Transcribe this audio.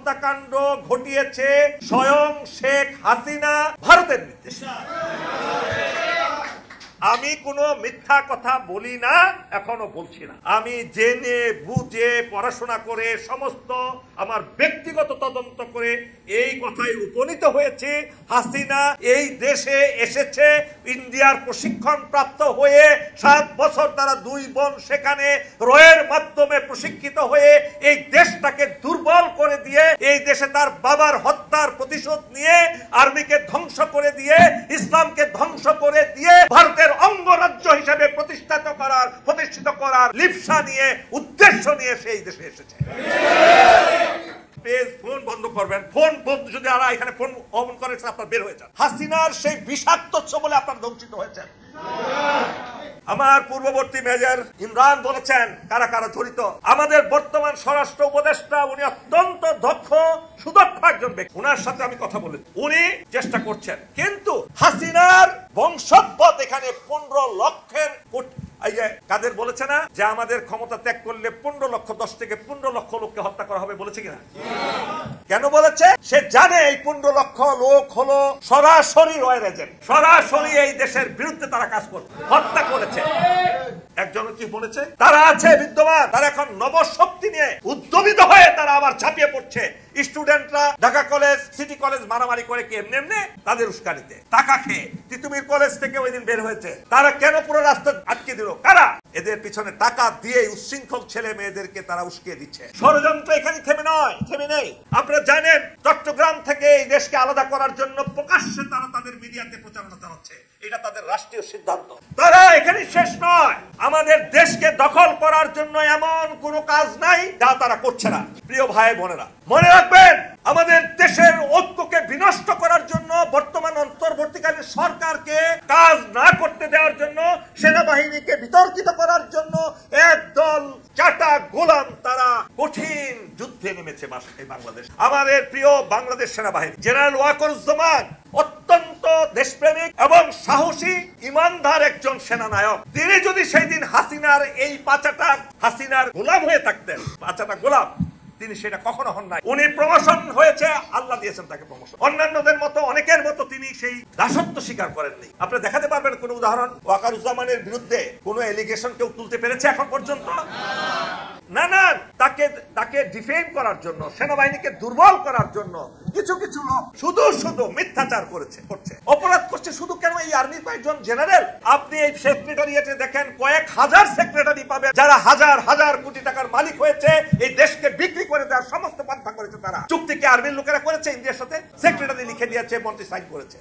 হত্যাকাণ্ড ঘটিয়েছে স্বয়ং শেখ হাসিনা ভারতের নির্দেশে। আমি কোনো মিথ্যা কথা বলি না, এখনো বলছি না। আমি জেনে বুঝে পড়াশোনা করে সমস্ত আমার ব্যক্তিগত তদন্ত করে এই কথায় উপনীত হয়েছে, হাসিনা এই দেশে এসেছে ইন্ডিয়ার প্রশিক্ষণ প্রাপ্ত হয়ে 7 বছর তারা 2 বোন সেখানে রয়ের মাধ্যমে প্রশিক্ষিত হয়ে এই দেশটাকে দুর্বল করে দিয়ে এই দেশে তার বাবার হত্যার প্রতিশোধ নিয়ে আর্মিকে ধ্বংস করে দিয়ে ইসলামকে ধ্বংস করে দিয়ে ভারতের অঙ্গরাজ্য হিসেবে প্রতিষ্ঠিত করার লিপ্সা নিয়ে উদ্দেশ্য নিয়ে সেই দেশে এসেছে। ফোন বন্ধ করবেন, ফোন যদি আর এখানে ফোন অন করে আপনার বের হয়ে যান। হাসিনার সেই বিষাক্ত বলে আপনার ধ্বংসিত হয়েছেন। আমার পূর্ববর্তী মেজর ইমরান বলেছেন কারা কারা জড়িত। আমাদের বর্তমান স্বরাষ্ট্র উপদেষ্টা উনি অত্যন্ত দক্ষ সুদক্ষ একজন ব্যক্তি, উনার সাথে আমি কথা বলেছি, উনি চেষ্টা করছেন। কিন্তু হাসিনার বংশোদ্ভূত এখানে 15 লক্ষের এই যে কাদের বলেছে না যে আমাদের ক্ষমতা ত্যাগ করলে 15 লক্ষ 10 থেকে 15 লক্ষ লোককে হত্যা করা হবে, বলেছে কিনা? কেন বলেছে? সে জানে এই 15 লক্ষ লোক হলো সরাসরি রয়ের এজেন্ট, সরাসরি এই দেশের বিরুদ্ধে তারা কাজ করছে, হত্যা করেছে। একজন কি বলেছে? তারা আছে বিদ্যমান, তারা এখন নবশক্তি নিয়ে উদ্যমিত হয়ে তারা আবার ঝাঁপিয়ে পড়ছে। স্টুডেন্টরা ঢাকা কলেজ সিটি কলেজ মারামারি করে কি এমনি এমনি তাদের উস্কানিতে টাকা খেয়ে তিতুমির কলেজ থেকে ওই দিন বের হয়েছে। তারা কেন পুরো রাস্তা আটকে দিল? কারা? এদের পিছনে টাকা দিয়ে উচ্ছৃঙ্খল ছেলে মেয়েদেরকে তারা উস্কিয়ে দিচ্ছে। ষড়যন্ত্র এখানে থেমে নেই। আপনারা জানেন চট্টগ্রাম থেকে এই দেশকে আলাদা করার জন্য প্রকাশ্যে তারা তাদের মিডিয়াতে প্রচারণা চালাচ্ছে, এটা তাদের রাষ্ট্রীয় সিদ্ধান্ত। তারা এখানে শেষ নয়, আমাদের দেশকে দখল করার জন্য এমন কোনো কাজ নাই যা তারা করছে না। প্রিয় ভাই বোনেরা, মনে রাখবেন আমাদের দেশের ঐক্যকে বিনষ্ট করার জন্য বর্তমান অন্তর্বর্তীকালীন সরকারকে কাজ না করতে দেওয়ার জন্য, সেনাবাহিনীকে বিতর্কিত করার জন্য একদল চাটা গোলাম তারা কঠিন যুদ্ধে নেমেছে বাংলাদেশ। আমাদের প্রিয় বাংলাদেশ সেনাবাহিনী জেনারেল ওয়াকারুজ্জামান অত্যন্ত দেশপ্রেমিক এবং সাহসী ইমানদার একজন সেনানায়ক। তিনি যদি সেই দিন হাসিনার এই হাসিনার গোলাম হয়ে থাকতেন, পাঁচাটা গোলাম, তিনি সেটা কখনো হন নাই। উনি প্রমোশন হয়েছে, আল্লাহ দিয়েছেন তাকে প্রমোশন। অন্যান্যদের মতো অনেকের মতো তিনি সেই দাসত্ব স্বীকার করেননি। আপনি দেখাতে পারবেন কোন উদাহরণ? ওয়াকারুজ্জামানের বিরুদ্ধে কোন এলিগেশন কেউ তুলতে পেরেছে এখন পর্যন্ত? না, তাকে ডিফেন্ড করার জন্য, সেনাবাহিনীকে দুর্বল করার জন্য কিছু লোক শুধু মিথ্যাচার করছে, অপরাধ করছে। শুধু কেন? এই আর্মির কয়েকজন জেনারেল, আপনি এই সেক্রেটারিয়েটে দেখেন কয়েক হাজার সেক্রেটারি পাবেন যারা হাজার কোটি টাকার মালিক হয়েছে, এই দেশকে বিক্রি করে দেওয়ার সমস্ত পন্থা করেছে তারা। চুক্তিকে আর্মির লোকেরা করেছে ইন্ডিয়ার সাথে, সেক্রেটারি লিখে দিয়েছে, মন্ত্রী সাইন করেছে।